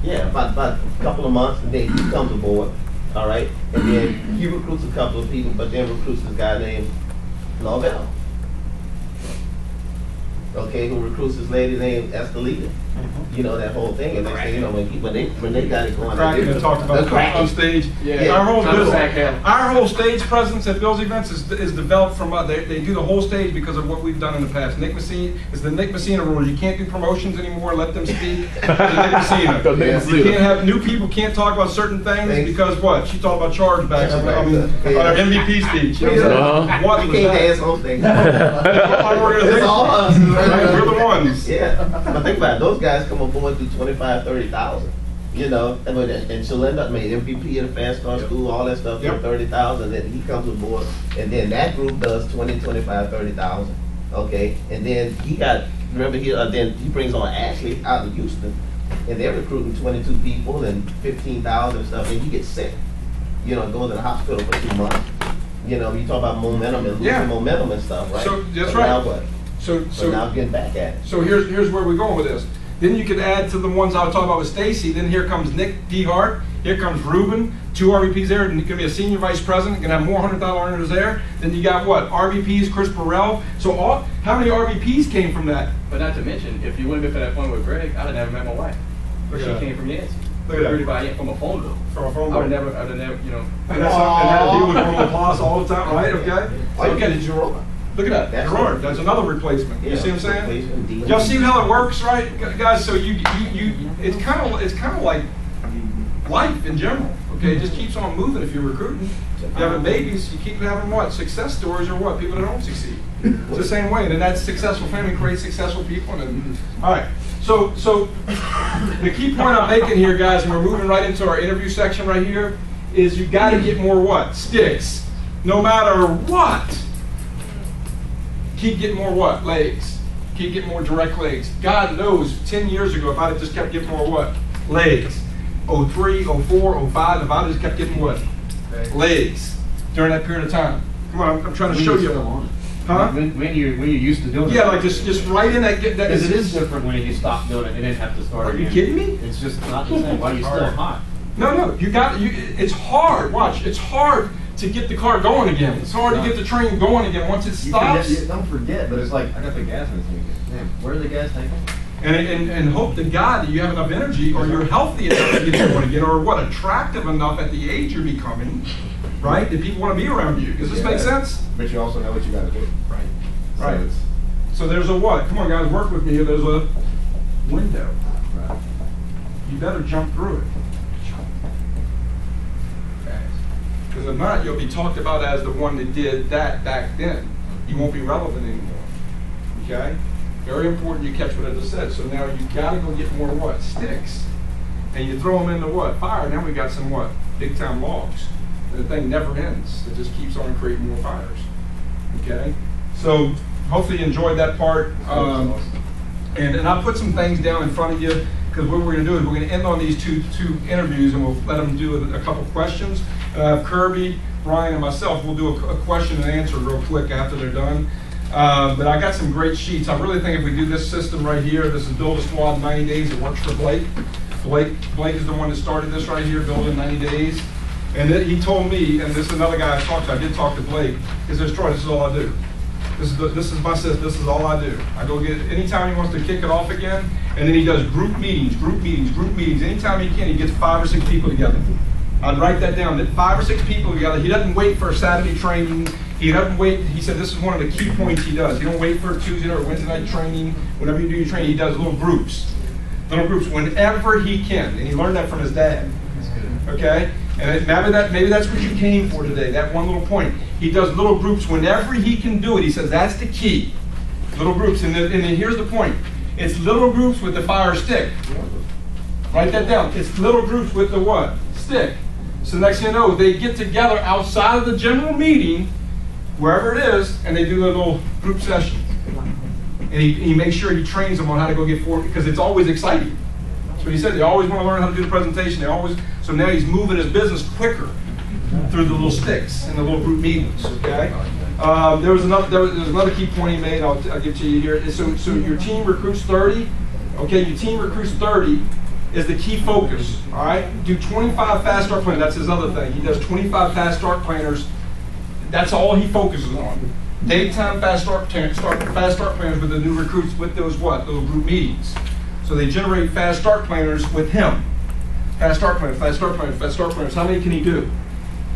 Yeah, about a couple of months, and then he comes aboard, all right? And then he recruits a couple of people, but then recruits this guy named Lovell. Okay, who recruits this lady named Estelita. You know, that whole thing. And next thing you know, when they got it going, Cracking and talked about on stage. Yeah. Our whole stage presence at Bill's events is developed from they do the whole stage because of what we've done in the past. Nick Messina is the Nick Messina rule. You can't do promotions anymore. Let them speak. Nick Messina. You can't have new people can't talk about certain things because what? She talked about chargebacks. I mean, on our MVP speech. You know what you can't ask those things. It's all us. We're the ones. Yeah, but think about it. Those guys come aboard through 25, 30,000. You know, and Shalinda made MVP at a fast car school, all that stuff, 30,000. Then he comes aboard, and then that group does 20, 25, 30,000. Okay, and then then he brings on Ashley out of Houston, and they're recruiting 22 people and 15,000 and stuff, and he gets sick. You know, goes to the hospital for 2 months. You know, you talk about momentum and losing momentum and stuff, right? So that's right. Now what? So now I'm getting back at it. So here's where we're going with this. Then you can add to the ones I was talking about with Stacy. Then here comes Nick DeHart. Here comes Ruben. 2 RVPs there. And you can be a senior vice president. You can have more $100 earners there. Then you got what? RVPs, Chris Burrell. So how many RVPs came from that? But not to mention, if you wouldn't have been for that phone with Greg, I'd have never met my wife. But she came from Yancy. Look at that. Recruited from a phone book. From a phone book. I would never, you know. And that's and had to deal with Roman Plus all the time, right? Okay. Okay, did you roll? Look at that. That's Gerard. it. That's another replacement. You Yeah, see what I'm replacement, saying? D. Y'all see how it works, right, guys? So it's kind of like life in general. Okay, it just keeps on moving if you're recruiting. If you're having babies, you keep having what? Success stories or what? People that don't succeed. It's the same way, and then that successful family creates successful people. And all right. So the key point I'm making here, guys, and we're moving right into our interview section right here, is you got to get more what? Sticks. No matter what. Keep getting more what? Legs. Keep getting more direct legs. God knows, 10 years ago, if I'd have just kept getting more what? Legs. 03, 04, 05, if I'd just kept getting what? Legs. During that period of time. Come on, I'm trying to show you. Huh? When you're used to doing it. Yeah, like just right in that. Because it is different when you stop doing it and then have to start Are again. you kidding me? It's just not the same. Why are you still hot? No, it's hard. Watch, it's hard to get the car going again. It's hard to get the train going again once it stops. Don't forget, but it's like, I got the gas in this thing. Damn, where's the gas tank? And hope to God that you have enough energy or you're healthy enough to get going again, or what, attractive enough at the age you're becoming, right, that people want to be around you. Does this make sense? But you also know what you got to do. Right. So Right. So there's a what? Come on, guys, work with me here. There's a window. Right. You better jump through it. Because if not, you'll be talked about as the one that did that back then. You won't be relevant anymore. Okay? Very important you catch what I just said. So now you got to go get more what? Sticks. And you throw them into what? Fire. Now we got some what? Big time logs. And the thing never ends. It just keeps on creating more fires. Okay? So hopefully you enjoyed that part. And I put some things down in front of you, because what we're going to do is we're going to end on these two interviews, and we'll let them do a couple questions. Kirby, Brian, and myself will do a question and answer real quick after they're done. But I got some great sheets. I really think if we do this system right here, this is Build a Squad in 90 days, it works for Blake. Blake is the one that started this right here, Build in 90 days. And he told me, and this is another guy I talked to, I did talk to Blake, he says, Troy, this is all I do. This is my system, this is all I do. I go get, anytime he wants to kick it off again, and then he does group meetings. Anytime he can, he gets 5 or 6 people together. I'd write that down, that 5 or 6 people together. He doesn't wait for a Saturday training. He doesn't wait, he said this is one of the key points he does. He don't wait for a Tuesday or Wednesday night training. Whenever you do your training, he does little groups. Whenever he can. And he learned that from his dad. Okay? And maybe that's what you came for today, that one little point. He does little groups whenever he can do it. He says that's the key. Little groups. And then here's the point. It's little groups with the fire stick. Write that down. It's little groups with the what? Stick. So next thing you know, they get together outside of the general meeting, wherever it is, and they do their little group sessions. And he makes sure he trains them on how to go get forward, because it's always exciting. So he said they always want to learn how to do the presentation. So now he's moving his business quicker through the little sticks and the little group meetings. Okay. There was another key point he made. I'll give to you here. So your team recruits 30. Okay, your team recruits 30 is the key focus. All right. Do 25 fast start planners. That's his other thing. He does 25 fast start planners. That's all he focuses on. Daytime fast start planners with the new recruits with those what? Those group meetings. So they generate fast start planners with him. Fast start planners. How many can he do?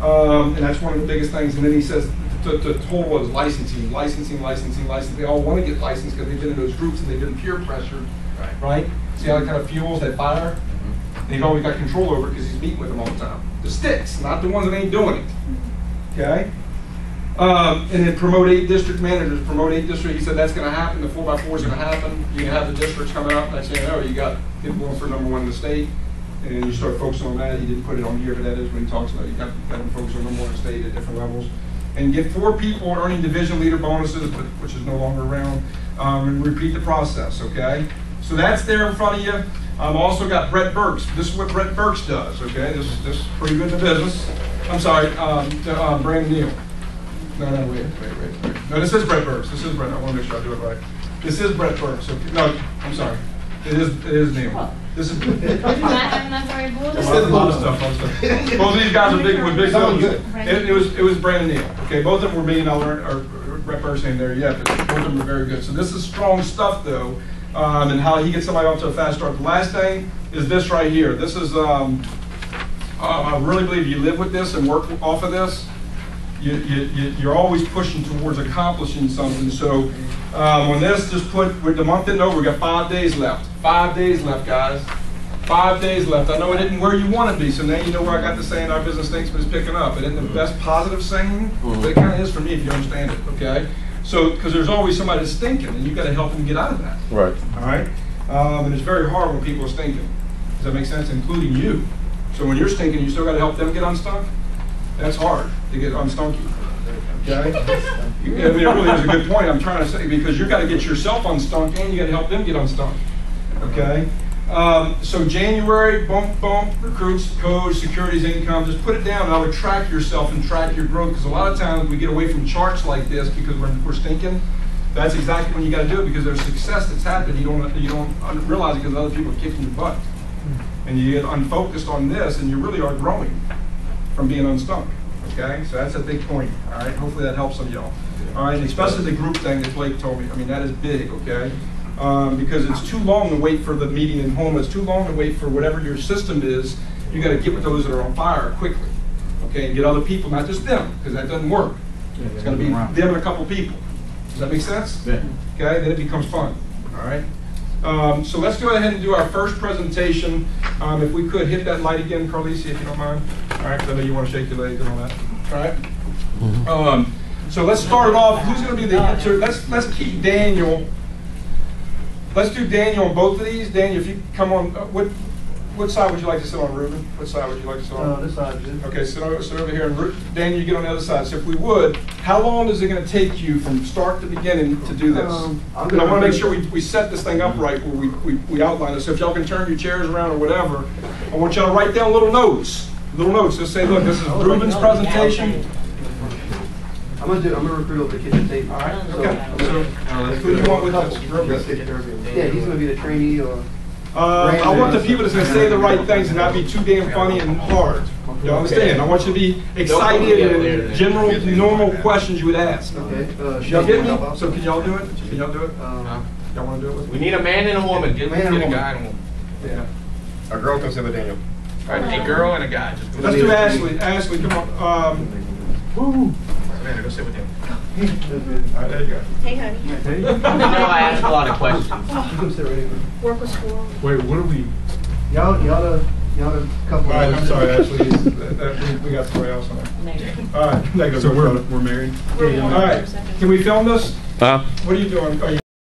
And that's one of the biggest things. And then he says the total is licensing. They all want to get licensed because they've been in those groups and they've been peer pressured. Right? See how it kind of fuels that fire? And he's always got control over it because he's meeting with them all the time. The sticks, not the ones that ain't doing it. Okay? And then promote 8 district managers. He said that's going to happen. The 4x4 is going to happen. You can have the districts coming out. Next thing you know, you got people going for #1 in the state. And you start focusing on that. He didn't put it on here, but that is when he talks about it. You got them focus on #1 in the state at different levels. And get 4 people earning division leader bonuses, which is no longer around. And repeat the process, okay? So that's there in front of you. Also got Brett Burks. This is what Brett Burks does, okay? This is pretty good in the business. I'm sorry, Brandon Neal. No, wait. No, this is Brett Burks. I want to make sure I do it right. This is Brett Burke, so, no, I'm sorry. It is Neil. This is. Did you not have enough Red Bull? This is a lot of stuff. Both of these guys are big with big guns. It was Brandon Neal. Okay, both of them were $1 million or rep person in there yet, but both of them are very good. So this is strong stuff though, and how he gets somebody off to a fast start. The last thing is this right here. This is I really believe you live with this and work off of this. You're always pushing towards accomplishing something. So on this, just put, with the month isn't over, we got 5 days left. 5 days left, guys. 5 days left. I know it isn't where you want to be, so now you know where I got the saying, our business thinks, but it's picking up. It isn't the best positive saying, but it kind of is for me if you understand it, okay? So, because there's always somebody that's stinking, and you've got to help them get out of that. Right. All right? And it's very hard when people are stinking. Does that make sense? Including you. So when you're stinking, you still got to help them get unstunk? That's hard to get unstunky. Okay? I mean, it really is a good point I'm trying to say, because you've got to get yourself unstunk and you got to help them get unstunk. Okay? So January, bump, recruits, codes, securities, income, just put it down and I would track yourself and track your growth, because a lot of times we get away from charts like this because we're stinking. That's exactly when you got to do it, because there's success that's happened. You don't realize it because other people are kicking your butt. And you get unfocused on this and you really are growing from being unstunk. Okay, so that's a big point. All right, hopefully that helps some of y'all. All right, and especially the group thing that Blake told me. I mean, that is big. Okay, because it's too long to wait for the meeting in home. It's too long to wait for whatever your system is. You got to get with those that are on fire quickly. Okay, and get other people, not just them, because that doesn't work. It's going to be them and a couple people. Does that make sense? Yeah. Okay, then it becomes fun. All right. So let's go ahead and do our first presentation. If we could hit that light again, Carlisi, if you don't mind. All right, because I know you want to shake your legs and all that. All right. So let's start it off. Who's going to be the intern? Let's keep Daniel. Let's do Daniel on both of these. Daniel, if you come on, what side would you like to sit on, Ruben? What side would you like to sit on? This side, dude. Okay, sit over here. And Daniel, you get on the other side. So if we would, how long is it going to take you from start to beginning to do this? I want to make sure we set this thing up right where we outline it. So if y'all can turn your chairs around or whatever, I want y'all to write down little notes. Just say, look, this is Ruben's presentation. I'm gonna recruit over the kitchen table. All right. Okay. So who do you want with us? Yeah, he's gonna be the trainee or. I want the people that's going to say the right things and not be too damn funny and hard. You understand? I want you to be excited and general, normal questions you would ask. Okay. Y'all get me? So can y'all do it? Can y'all do it? Y'all want to do it with me? We need a man and a woman. Get a guy and a woman. Yeah. A girl can sit with Daniel. All right, a girl and a guy. Let's do Ashley. Ashley, come on. Woo. Amanda, go sit with him. All right, there you go. Hey, honey. You know I ask a lot of questions. You can sit right here. Work with school. Wait, what are we? Y'all a couple. All right, I'm sorry, Ashley. We got somebody else on there. All right, so we're married. Yeah. All right, can we film this? What are you doing? Are you